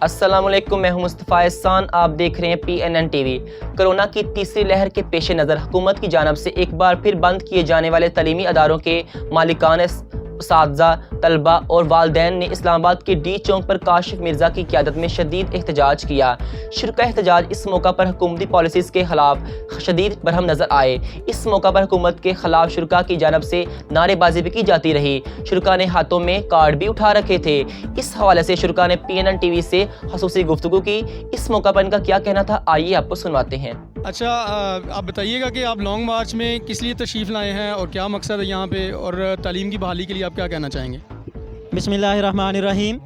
السلام علیکم، میں ہوں مصطفیٰ احسان، آپ دیکھ رہے ہیں PNN ٹی وی۔ کرونا کی تیسری لہر کے پیش نظر حکومت کی جانب سے ایک بار پھر بند کیے جانے والے تعلیمی اداروں کے مالکان، اساتذہ، طلباء اور والدین نے اسلام آباد کے ڈی چوک پر کاشف مرزا کی قیادت میں شدید احتجاج کیا۔ شرکاء احتجاج اس موقع پر حکومتی پالیسیز کے خلاف شدید برہم نظر آئے۔ اس موقع پر حکومت کے خلاف شرکاء کی جانب سے نعرے بازی بھی کی جاتی رہی۔ شرکاء نے ہاتھوں میں کارڈ بھی اٹھا رکھے تھے۔ اس حوالے سے شرکاء نے PNN ٹی وی سے خصوصی گفتگو کی۔ اس موقع پر ان کا کیا کہنا تھا، آئیے آپ کو سنواتے ہیں۔ اچھا، آپ بتائیے گا کہ آپ لانگ مارچ میں کس لیے تشریف لائے ہیں اور کیا مقصد ہے یہاں پہ، اور تعلیم کی بحالی کے لیے آپ کیا کہنا چاہیں گے؟ بسم اللہ الرحمن الرحیم۔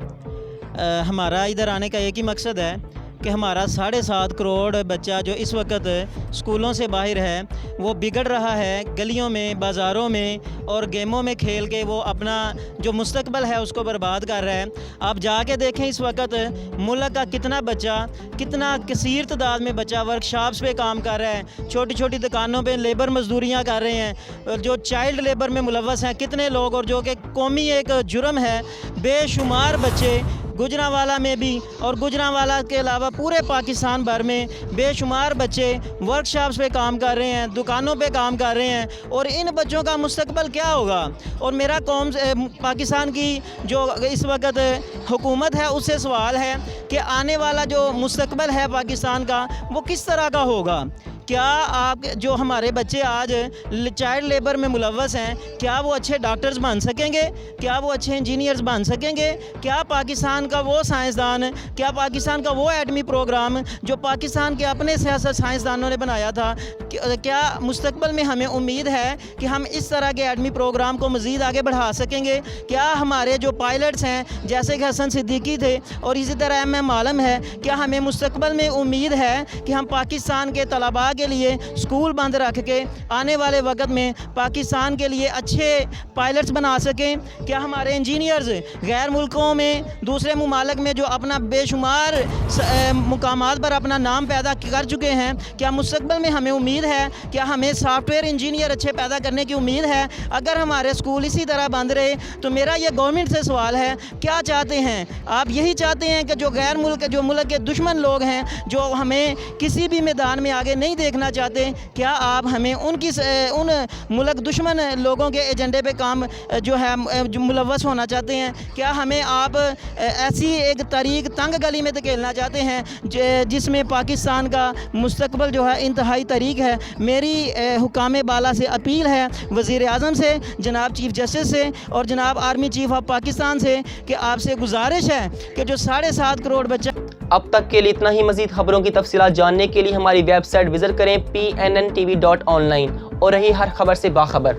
ہمارا ادھر آنے کا ایک ہی مقصد ہے کہ ہمارا 7.5 کروڑ بچہ جو اس وقت اسکولوں سے باہر ہے وہ بگڑ رہا ہے، گلیوں میں، بازاروں میں اور گیموں میں کھیل کے وہ اپنا جو مستقبل ہے اس کو برباد کر رہا ہے۔ آپ جا کے دیکھیں اس وقت ملک کا کتنا بچہ، کتنا کثیر تعداد میں بچہ ورکشاپس پہ کام کر رہا ہے، چھوٹی چھوٹی دکانوں پہ لیبر مزدوریاں کر رہے ہیں، جو چائلڈ لیبر میں ملوث ہیں کتنے لوگ، اور جو کہ قومی ایک جرم ہے۔ بے شمار بچے گجرانوالہ میں بھی اور گجرانوالہ کے علاوہ پورے پاکستان بھر میں بے شمار بچے ورکشاپس پہ کام کر رہے ہیں، دکانوں پہ کام کر رہے ہیں، اور ان بچوں کا مستقبل کیا ہوگا؟ اور میرا پاکستان کی جو اس وقت حکومت ہے اس سے سوال ہے کہ آنے والا جو مستقبل ہے پاکستان کا وہ کس طرح کا ہوگا؟ کیا آپ جو ہمارے بچے آج چائلڈ لیبر میں ملوث ہیں، کیا وہ اچھے ڈاکٹرز بن سکیں گے؟ کیا وہ اچھے انجینئرز بن سکیں گے؟ کیا پاکستان کا وہ سائنسدان، کیا پاکستان کا وہ ایٹمی پروگرام جو پاکستان کے اپنے سائنسدانوں نے بنایا تھا، کیا مستقبل میں ہمیں امید ہے کہ ہم اس طرح کے ایٹمی پروگرام کو مزید آگے بڑھا سکیں گے؟ کیا ہمارے جو پائلٹس ہیں جیسے کہ حسن صدیقی تھے اور اسی طرح MM عالم ہے، کیا ہمیں مستقبل میں امید ہے کہ ہم پاکستان کے طلباء کے لیے اسکول بند رکھ کے آنے والے وقت میں پاکستان کے لیے اچھے پائلٹس بنا سکیں؟ کیا ہمارے انجینئرز غیر ملکوں میں، دوسرے ممالک میں جو اپنا بے شمار مقامات پر اپنا نام پیدا کر چکے ہیں، کیا مستقبل میں ہمیں امید ہے؟ کیا ہمیں سافٹ ویئر انجینئر اچھے پیدا کرنے کی امید ہے؟ اگر ہمارے اسکول اسی طرح بند رہے تو میرا یہ گورنمنٹ سے سوال ہے، کیا چاہتے ہیں آپ؟ یہی چاہتے ہیں کہ جو غیر ملک، جو ملک کے دشمن لوگ ہیں، جو ہمیں کسی بھی میدان میں آگے نہیں دیکھنا چاہتے، کیا آپ ہمیں ان ملک دشمن لوگوں کے ایجنڈے پہ کام جو ہے جو ملوث ہونا چاہتے ہیں؟ کیا ہمیں آپ ایسی ایک طریق تنگ گلی میں دھکیلنا چاہتے ہیں جس میں پاکستان کا مستقبل جو ہے انتہائی طریق ہے؟ میری حکام بالا سے اپیل ہے، وزیر اعظم سے، جناب چیف جسٹس سے اور جناب آرمی چیف آف پاکستان سے، کہ آپ سے گزارش ہے کہ جو 7.5 کروڑ بچہ۔ اب تک کے لیے اتنا ہی۔ مزید خبروں کی تفصیلات جاننے کے لیے ہماری ویب سائٹ وزٹ کریں PNNTV.online اور رہی ہر خبر سے باخبر۔